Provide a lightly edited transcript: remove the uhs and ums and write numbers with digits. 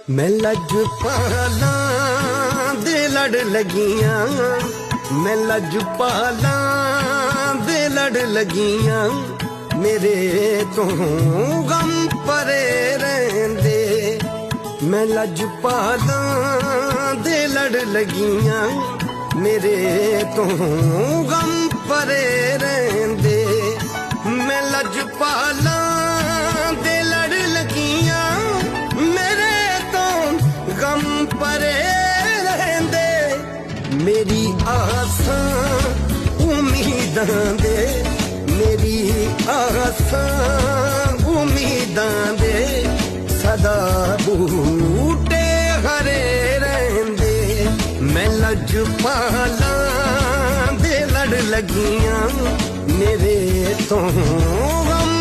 मैं लजपाला दे लड़ लगियां, मैं लजपाला दे लड़ लगियां, मेरे तो गम परे रहंदे। मैं लजपाला दे लड़ लगियां, मेरे तो गम परे रहंदे। मैं लजपाला दे लड़ लगियां, मेरे तो गम परे रहंदे। मेरी आसां उम्मीदां दे, मेरी आसां उम्मीदां दे सदा बूटे हरे रहंदे। मैं लजपाला दे लड़ लगियां, मेरे तो गम